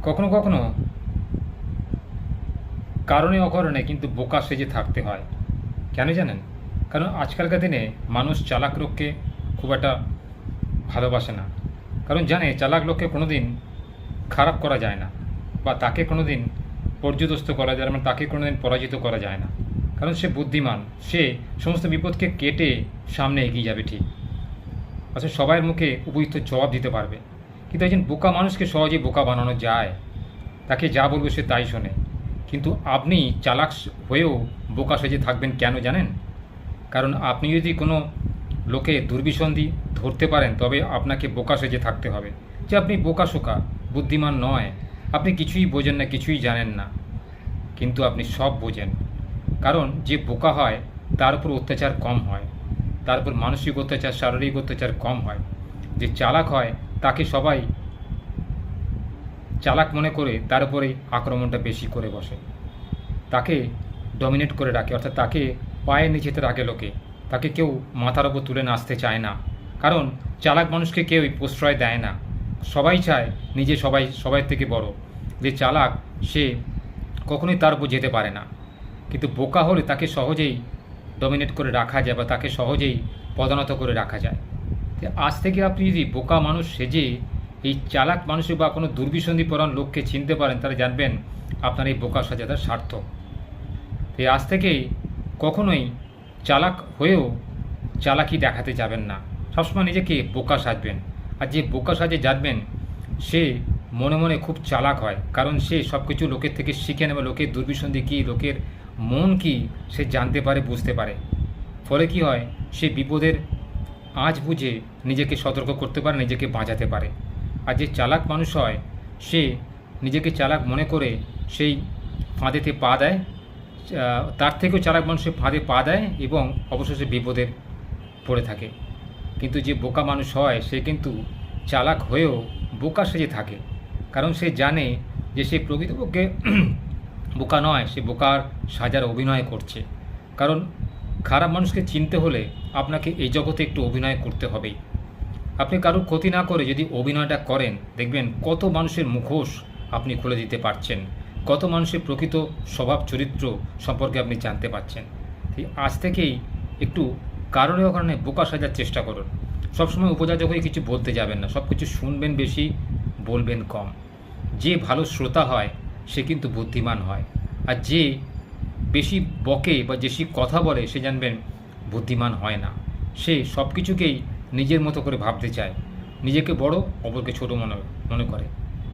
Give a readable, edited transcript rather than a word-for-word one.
কখনো কখনো কারণে অকারণে কিন্তু বোকা সেজে থাকতে হয়। কেন জানেন? কারণ আজকালকার দিনে মানুষ চালাক লোককে খুব একটা ভালোবাসে না। কারণ জানে চালাক লোককে কোনো দিন খারাপ করা যায় না, বা তাকে কোনো দিন পর্যুদস্ত করা যায় না, মানে তাকে কোনো দিন পরাজিত করা যায় না। কারণ সে বুদ্ধিমান, সে সমস্ত বিপদকে কেটে সামনে এগিয়ে যাবে ঠিক। অর্থাৎ সবাইয়ের মুখে উপযুক্ত জবাব দিতে পারবে। কিন্তু একজন বোকা মানুষকে সহজেই বোকা বানানো যায়। তাকে যা বলবে সে তাই শোনে। কিন্তু আপনি চালাক হয়েও বোকা সেজে থাকবেন কেন জানেন? কারণ আপনি যদি কোনো লোকে দুর্বিসন্ধি ধরতে পারেন তবে আপনাকে বোকা সেজে থাকতে হবে, যে আপনি বোকাশোকা, বুদ্ধিমান নয়, আপনি কিছুই বোঝেন না, কিছুই জানেন না। কিন্তু আপনি সব বোঝেন। কারণ যে বোকা হয় তার উপর অত্যাচার কম হয়, তার উপর মানসিক অত্যাচার, শারীরিক অত্যাচার কম হয়। যে চালাক হয় তাকে সবাই চালাক মনে করে তার উপরেই আক্রমণটা বেশি করে বসে, তাকে ডমিনেট করে রাখে, অর্থাৎ তাকে পায়ের নিচেতে রাখে লোকে, তাকে কেউ মাথার ওপর তুলে নাচতে চায় না। কারণ চালাক মানুষকে কেউই প্রশ্রয় দেয় না, সবাই চায় নিজে সবাই থেকে বড়। যে চালাক সে কখনোই তার উপর যেতে পারে না। কিন্তু বোকা হলে তাকে সহজেই ডমিনেট করে রাখা যায়, বা তাকে সহজেই পদানত করে রাখা যায়। আজ থেকে আপনি যদি বোকা মানুষ সেজে এই চালাক মানুষের বা কোনো দুর্বিসন্ধিপরায়ণ লোককে চিনতে পারেন, তাহলে জানবেন আপনার এই বোকা সাজাটা সার্থক। তাই আজ থেকেই কখনোই চালাক হয়েও চালাকি দেখাতে যাবেন না, সবসময় নিজেকে বোকা সাজবেন। আর যে বোকা সাজে যাবেন সে মনে মনে খুব চালাক হয়, কারণ সে সব কিছু লোকের থেকে শিখে নেবে। লোকের দুর্বিসন্ধি কী, লোকের মন কী সে জানতে পারে, বুঝতে পারে। ফলে কি হয়, সে বিপদের আঁচ বুঝে নিজেকে সতর্ক করতে পারে, নিজেকে বাঁচাতে পারে। আর যে চালাক মানুষ হয় সে নিজেকে চালাক মনে করে সেই ফাঁদেতে পা দেয়, তার থেকেও চালাক মানুষ ফাঁদে পা দেয় এবং অবশেষে বিপদে পড়ে থাকে। কিন্তু যে বোকা মানুষ হয় সে কিন্তু চালাক হয়েও বোকা সেজে থাকে, কারণ সে জানে যে সে প্রকৃতপক্ষে বোকা নয়, সে বোকার সাজার অভিনয় করছে। কারণ খারাপ মানুষকে চিনতে হলে আপনাকে এই জগতে একটু অভিনয় করতে হবেই। আপনি কারোর ক্ষতি না করে যদি অভিনয়টা করেন, দেখবেন কত মানুষের মুখোশ আপনি খুলে দিতে পারছেন, কত মানুষের প্রকৃত স্বভাব চরিত্র সম্পর্কে আপনি জানতে পারছেন। আজ থেকেই একটু কারণে অকারণে বোকা সাজার চেষ্টা করুন। সবসময় উপযাচক হয়ে কিছু বলতে যাবেন না, সব কিছু শুনবেন বেশি, বলবেন কম। যে ভালো শ্রোতা হয় সে কিন্তু বুদ্ধিমান হয়, আর যে বেশি বকে বা বেশি কথা বলে সে জানবেন বুদ্ধিমান হয় না। সে সব কিছুকেই নিজের মতো করে ভাবতে চায়, নিজেকে বড়, অপরকে ছোট মনে করে।